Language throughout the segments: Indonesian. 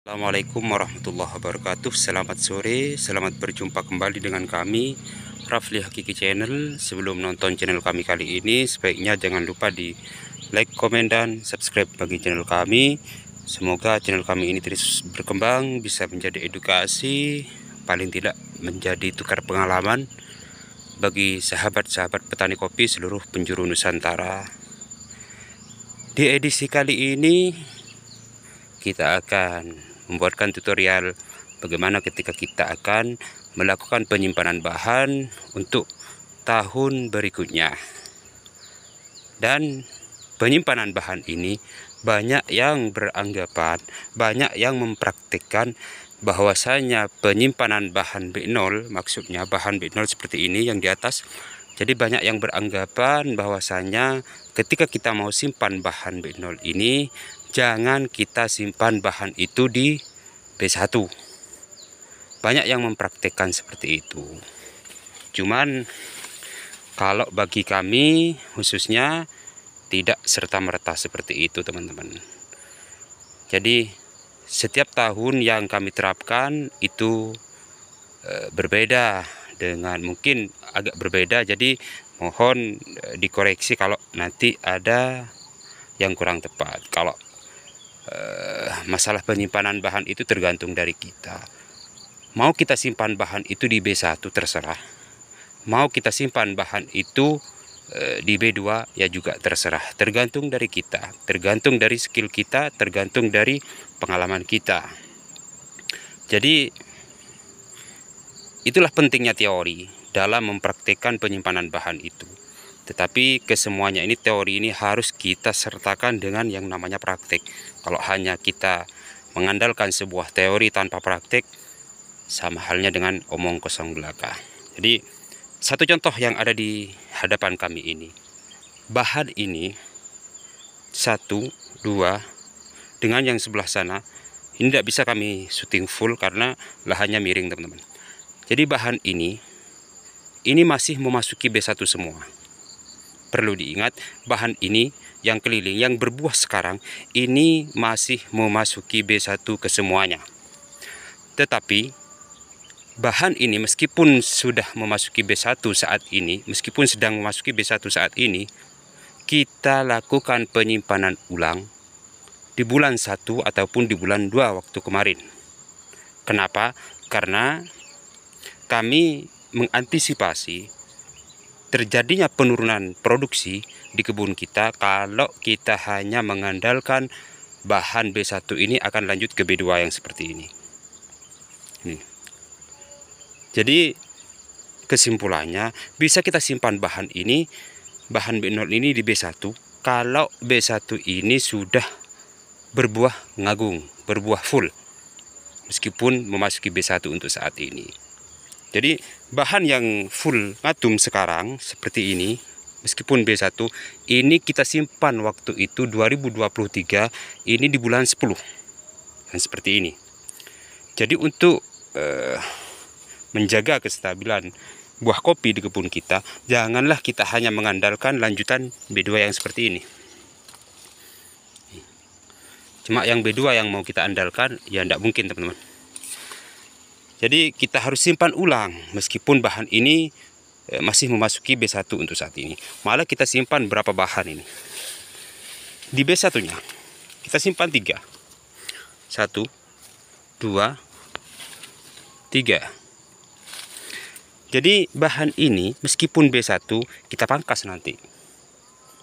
Assalamualaikum warahmatullahi wabarakatuh. Selamat sore, selamat berjumpa kembali dengan kami Rafli Hakiki Channel. Sebelum nonton channel kami kali ini, sebaiknya jangan lupa di like, komen, dan subscribe bagi channel kami. Semoga channel kami ini terus berkembang, bisa menjadi edukasi, paling tidak menjadi tukar pengalaman bagi sahabat-sahabat petani kopi seluruh penjuru Nusantara. Di edisi kali ini kita akan membuatkan tutorial bagaimana ketika kita akan melakukan penyimpanan bahan untuk tahun berikutnya. Dan penyimpanan bahan ini banyak yang beranggapan, banyak yang mempraktikkan bahwasanya penyimpanan bahan B0, maksudnya bahan B0 seperti ini yang di atas. Jadi banyak yang beranggapan bahwasanya ketika kita mau simpan bahan B0 ini, jangan kita simpan bahan itu di B1. Banyak yang mempraktikkan seperti itu. Cuman kalau bagi kami khususnya tidak serta-merta seperti itu, teman-teman. Jadi setiap tahun yang kami terapkan itu berbeda, dengan mungkin agak berbeda. Jadi mohon dikoreksi kalau nanti ada yang kurang tepat. Kalau masalah penyimpanan bahan itu tergantung dari kita. Mau kita simpan bahan itu di B1 terserah. Mau kita simpan bahan itu di B2 ya juga terserah. Tergantung dari kita, tergantung dari skill kita, tergantung dari pengalaman kita. Jadi itulah pentingnya teori dalam mempraktikkan penyimpanan bahan itu. Tetapi kesemuanya ini, teori ini harus kita sertakan dengan yang namanya praktik. Kalau hanya kita mengandalkan sebuah teori tanpa praktik, sama halnya dengan omong kosong belaka. Jadi satu contoh yang ada di hadapan kami ini, bahan ini 1, 2, dengan yang sebelah sana, ini tidak bisa kami syuting full karena lahannya miring, teman-teman. Jadi bahan ini masih memasuki B1 semua. Perlu diingat, bahan ini yang keliling, yang berbuah sekarang, ini masih memasuki B1 kesemuanya. Tetapi bahan ini meskipun sudah memasuki B1 saat ini, meskipun sedang memasuki B1 saat ini, kita lakukan penyimpanan ulang di bulan 1 ataupun di bulan 2 waktu kemarin. Kenapa? Karena kami mengantisipasi terjadinya penurunan produksi di kebun kita kalau kita hanya mengandalkan bahan B1 ini akan lanjut ke B2 yang seperti ini. Jadi kesimpulannya, bisa kita simpan bahan ini, bahan B0 ini di B1 kalau B1 ini sudah berbuah ngagung, berbuah full, meskipun memasuki B1 untuk saat ini. Jadi bahan yang full ngatum sekarang seperti ini, meskipun B1, ini kita simpan waktu itu 2023, ini di bulan 10. Dan seperti ini. Jadi untuk menjaga kestabilan buah kopi di kebun kita, janganlah kita hanya mengandalkan lanjutan B2 yang seperti ini. Cuma yang B2 yang mau kita andalkan, ya tidak mungkin, teman-teman. Jadi kita harus simpan ulang meskipun bahan ini masih memasuki B1 untuk saat ini. Malah kita simpan berapa bahan ini. Di B1-nya kita simpan 3. 1, 2, 3. Jadi bahan ini meskipun B1 kita pangkas nanti.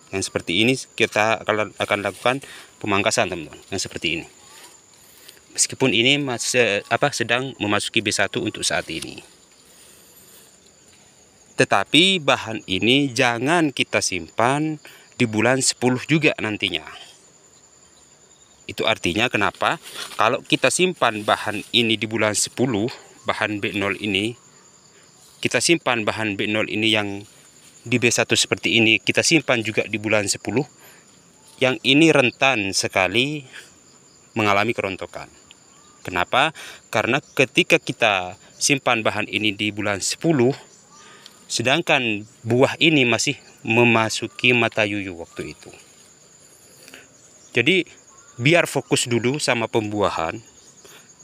Yang seperti ini kita akan lakukan pemangkasan, teman-teman. Yang seperti ini. Meskipun ini sedang memasuki B1 untuk saat ini. Tetapi bahan ini jangan kita simpan di bulan 10 juga nantinya. Itu artinya kenapa? Kalau kita simpan bahan ini di bulan 10, bahan B0 ini, kita simpan bahan B0 ini yang di B1 seperti ini, kita simpan juga di bulan 10, yang ini rentan sekali mengalami kerontokan. Kenapa? Karena ketika kita simpan bahan ini di bulan 10, sedangkan buah ini masih memasuki mata yuyu waktu itu. Jadi biar fokus dulu sama pembuahan,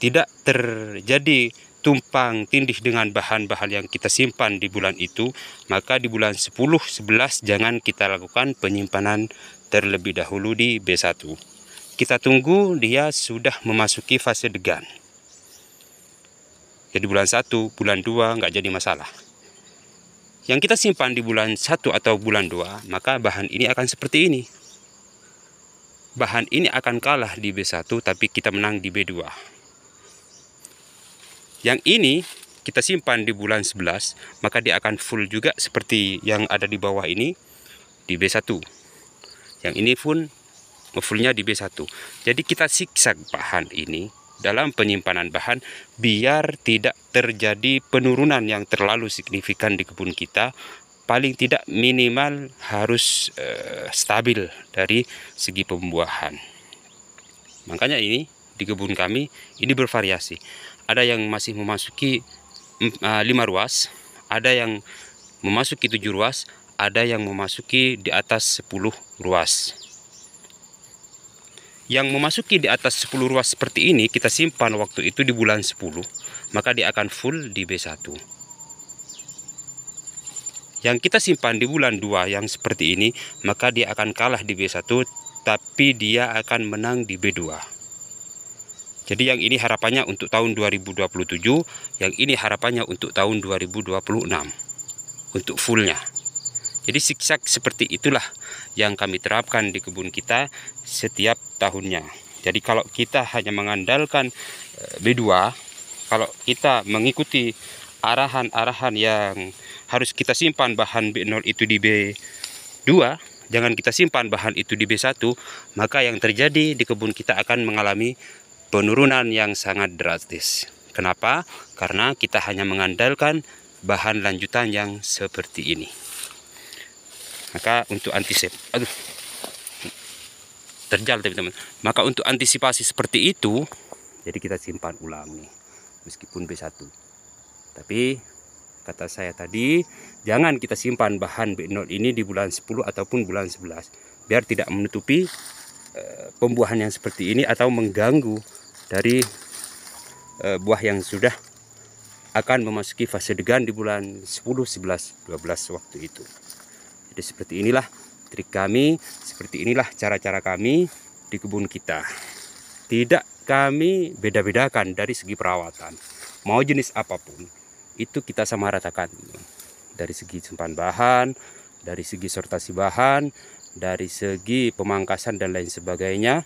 tidak terjadi tumpang tindih dengan bahan-bahan yang kita simpan di bulan itu, maka di bulan 10, 11 jangan kita lakukan penyimpanan terlebih dahulu di B1. Kita tunggu dia sudah memasuki fase degan. Jadi bulan 1, bulan 2 nggak jadi masalah. Yang kita simpan di bulan 1 atau bulan 2, maka bahan ini akan seperti ini. Bahan ini akan kalah di B1, tapi kita menang di B2. Yang ini kita simpan di bulan 11, maka dia akan full juga seperti yang ada di bawah ini di B1. Yang ini pun fullnya di B1. Jadi kita siksa bahan ini dalam penyimpanan bahan biar tidak terjadi penurunan yang terlalu signifikan di kebun kita. Paling tidak minimal harus stabil dari segi pembuahan. Makanya ini di kebun kami ini bervariasi. Ada yang masih memasuki 5 ruas, ada yang memasuki 7 ruas, ada yang memasuki di atas 10 ruas. Yang memasuki di atas 10 ruas seperti ini kita simpan waktu itu di bulan 10, maka dia akan full di B1. Yang kita simpan di bulan 2 yang seperti ini, maka dia akan kalah di B1, tapi dia akan menang di B2. Jadi yang ini harapannya untuk tahun 2027, yang ini harapannya untuk tahun 2026 untuk fullnya. Jadi zigzag seperti itulah yang kami terapkan di kebun kita setiap tahunnya. Jadi kalau kita hanya mengandalkan B2, kalau kita mengikuti arahan-arahan yang harus kita simpan bahan B0 itu di B2, jangan kita simpan bahan itu di B1, maka yang terjadi di kebun kita akan mengalami penurunan yang sangat drastis. Kenapa? Karena kita hanya mengandalkan bahan lanjutan yang seperti ini. Maka untuk teman-teman. Maka untuk antisipasi seperti itu, jadi kita simpan ulang nih, meskipun B1. Tapi kata saya tadi, jangan kita simpan bahan B0 ini di bulan 10 ataupun bulan 11, biar tidak menutupi pembuahan yang seperti ini atau mengganggu dari buah yang sudah akan memasuki fase degan di bulan 10, 11, 12 waktu itu. Jadi seperti inilah trik kami, seperti inilah cara-cara kami di kebun kita. Tidak kami beda-bedakan dari segi perawatan. Mau jenis apapun, itu kita sama ratakan. Dari segi simpan bahan, dari segi sortasi bahan, dari segi pemangkasan dan lain sebagainya.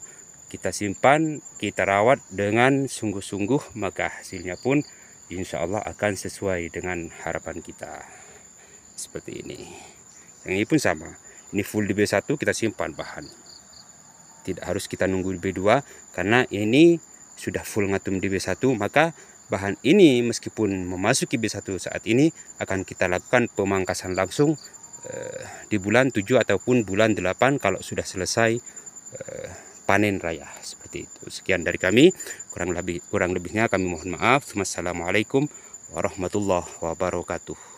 Kita simpan, kita rawat dengan sungguh-sungguh, maka hasilnya pun insya Allah akan sesuai dengan harapan kita. Seperti ini. Yang ini pun sama. Ini full di B1, kita simpan bahan. Tidak harus kita nunggu di B2, karena ini sudah full ngatum di B1, maka bahan ini meskipun memasuki B1 saat ini akan kita lakukan pemangkasan langsung di bulan 7 ataupun bulan 8 kalau sudah selesai panen raya. Seperti itu. Sekian dari kami, kurang lebihnya kami mohon maaf. Wassalamualaikum warahmatullahi wabarakatuh.